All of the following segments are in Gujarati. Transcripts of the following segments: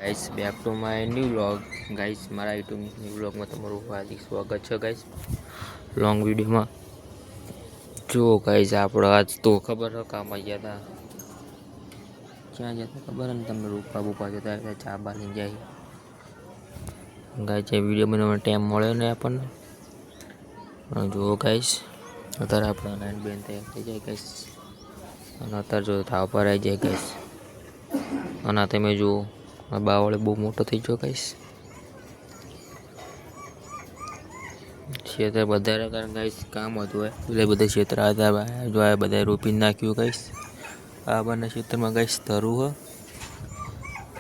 Guys back to my new vlog guys મારા યુટ્યુબ ન્યૂ વ્લોગમાં તમારું હાર્દિક સ્વાગત છે ગાઈસ લોંગ વિડીયોમાં જો ગાઈસ આપણે આજ તો ખબર છે કામ ગયા હતા ક્યાં જતા ખબર ને તમને રૂપા બુપા જતા એટલે ચા બા લઈ જાય ગાઈસ એ વિડીયો બનાવવાનો ટાઈમ મળ્યો ને આપણને જુઓ ગાઈસ અત્યારે આપણે નાઈન બેન થઈ જાય ગાઈસ અને અત્યારે જો થાવ પર આવી જાય ગાઈસ અને તમે જુઓ બાવળે બહુ મોટો થઈ ગયો ગાઈસ ખેતર વધારે કારણ ગાઈસ કામ હતું એટલે બધા ખેતર હતા જો આ બધા રોપી નાખ્યું ગાઈસ આ બંને ખેતરમાં ગાઈસ તરું હ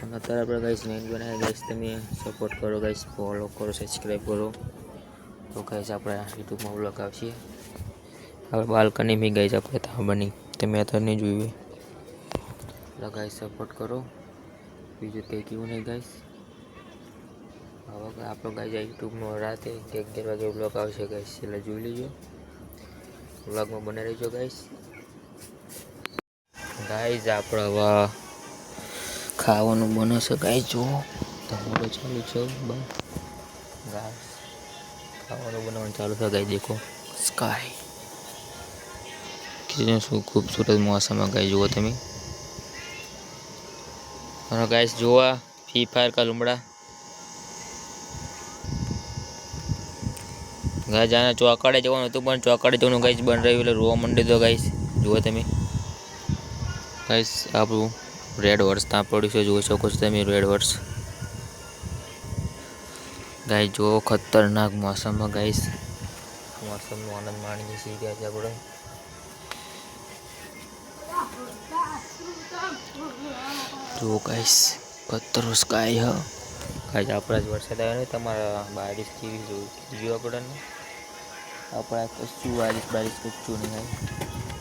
અને અત્યારે આપણે ગાઈસ મેન બનાવે ગાઈસ તમે સપોર્ટ કરો ગાઈસ ફોલો કરો સબસ્ક્રાઈબ કરો તો ગાઈસ આપણે યુટ્યુબમાં વ્લોગ આવશે હવે બાલ્કની બી ગાઈસ આપણે ત્યાં બની તમે અત્યારે નહીં જોયું એટલે ગાઈસ સપોર્ટ કરો બીજું કંઈ કેવું નહીં ગાઈસ હવે આપણો ગાઈસ યુટ્યુબમાં રાતે 11 વાગે બ્લોગ આવશે ગાઈસ એટલે જોઈ લેજો બ્લોગમાં બને રહેજો ગાઈસ આપણે હવે ખાવાનું બનશે ગાઈસ જુઓ તમારો ચાલુ છે ગાઈસ ખાવાનું બનાવવાનું ચાલુ છે ગાઈસ દેખો સ્કાય कितने खूबसूरत मौसम है गाइस जुआ तमें और गाइस जुआ फ्री फायर का लुमड़ा गाइस जाना चौकाड़े जवान तो पण चौकाड़े जवान गाइस बन रही है रोवा मंडी तो गाइस जुआ तमें गाइस आप रेड वर्स ता पड़ी से જોઈ શકો છો તમે રેડ વર્સ ગાइस જો ખતરનાક मौसम है गाइस मौसम નો આનંદ માણી છે કે આપણે જો ગાઈસ કતરો સ્કાય હ ગાઈસ આપણા જ વરસાદ આવ્યો ને તમારા બારિશ કેવી જોયું આપણને આપણા કશું બારિશ કચ્છું નહીં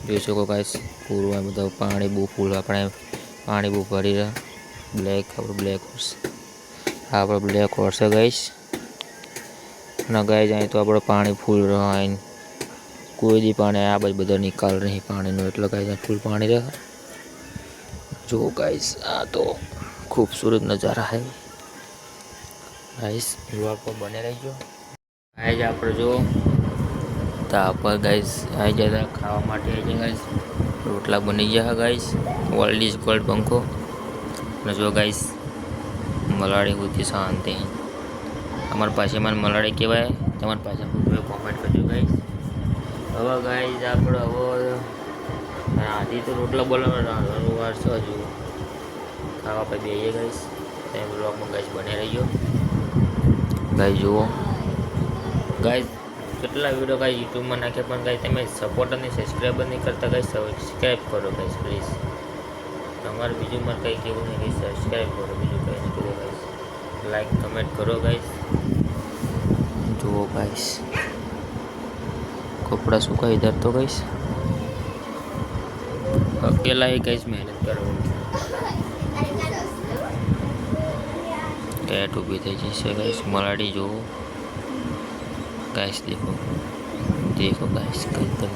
જોઈ શકો ગાઈસ પૂરું બધા પાણી બહુ ફૂલ આપણે પાણી બહુ ભરી રહ્યા બ્લેક આપણે બ્લેક હોર્સ આપણે બ્લેક હોર્સ છે ગાઈસ અને ગાઈસ અહીં તો આપણે પાણી ફૂલ રહે કોઈ દી પાણી આ બાજુ બધા નિકાલ નહીં પાણીનો એટલે ગાઈસ ફૂલ પાણી રહે जो गाइस आ तो खूबसूरत नज़ारा है गाइस व्लॉग पर बने रहियो गाइस आप जो तापर गाइस आई जाता खावा माटे आई जाए गाइस रोटला बनी गया गाइस वर्ल्ड इज गोल्ड पंखो ने जो गाइस मलाड़ी होती शांति हमारे पास मन मलाड़ी कहवाय तमारे पास कॉमेंट करजो गाइस हवा गाइस आप आधी तो रोटला बोलावવાનો વાર છે હજુ ખાવા પર બેહીએ ગાઈસ તમે બ્લોગમાં ગાઈસ બને રહીજો ગાઈસ જુઓ ગાઈસ કેટલા વિડીયો ગાઈસ યુટ્યુબમાં નાખે પણ ગાઈસ તમે સપોર્ટ અને સબસ્ક્રાઈબ નહીં કરતા ગાઈસ સબસ્ક્રાઈબ કરો ગાઈસ પ્લીઝ તમારે બીજું મારે કંઈ કહેવું નહીં ગાઈસ સબસ્ક્રાઈબ કરો બીજું કંઈ નહીં કહેવું ગાઈસ લાઈક કમેન્ટ કરો ગાઈસ જુઓ ગાઈસ કપડાં સુકાઈ ઇધર તો ગાઈસ अकेला ही गाइस मेहनत करो कैट उभी थी जैसे गाइस मलाड़ी जो गाइस देखो देखो गाइस कहीं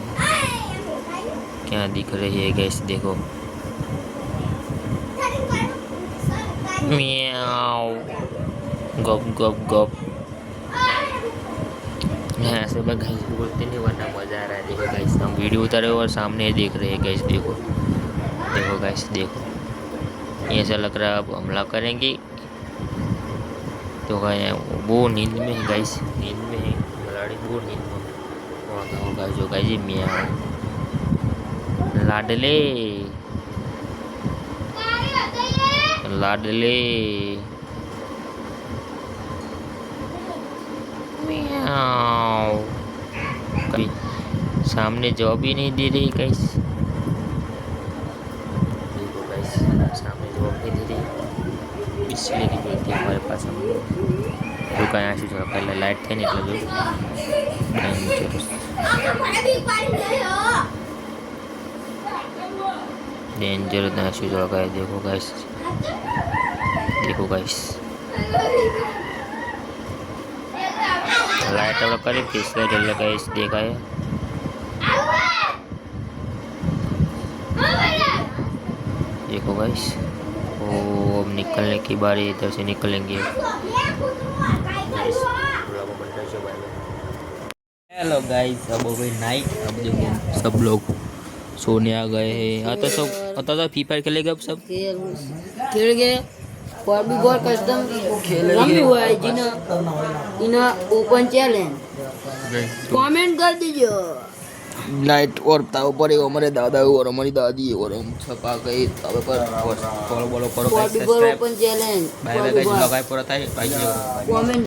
क्या दिख रही है गाइस देखो म्याऊ गप गप गप ऐसे मैं गाइस बोलते नहीं वरना मजा आ रहा है देखो गाइस हम वीडियो उतारे और सामने देख रहे हैं गाइस देखो देखो गाइस देखो ऐसा लग रहा है अब हमला करेंगे तो वो नींद में है गाइस नींद में है मलाड़ी वो नींद में होगा जो गाइस मियाँ लाडले लाडले कभी सामने जॉब ही नहीं दे रही गाइस देखो गाइस सामने जॉब नहीं दे रही इसलिए नहीं देती हमारे पास हम रुका यहाँ से थोड़ा पहले लाइट थे नहीं जो डेंजर ना ऐसे थोड़ा गाइस देखो गाइस लाइट वाला करे पिछले जल गाइस देखा है देखो गाइस ओ तो अब निकलने की बारी, इधर से निकलेंगे। हेलो गाइस, अब हो गई नाइट। अब देखो सब लोग सोने आ गए हैं। आता तो फ्री फायर खेलेगा अब सब खेल गए और भी बहुत कस्टम रमी हुआ है जिन्हें इन्हें ओपन चैलेंज कमेंट कर दीजिए। नाइट और ताव पर हमारे दादा और हमारी दादी और हम सब आ गए ताव पर। फॉलो करो, subscribe open challenge bye bye guys, लगाए पूरा था भाई। कमेंट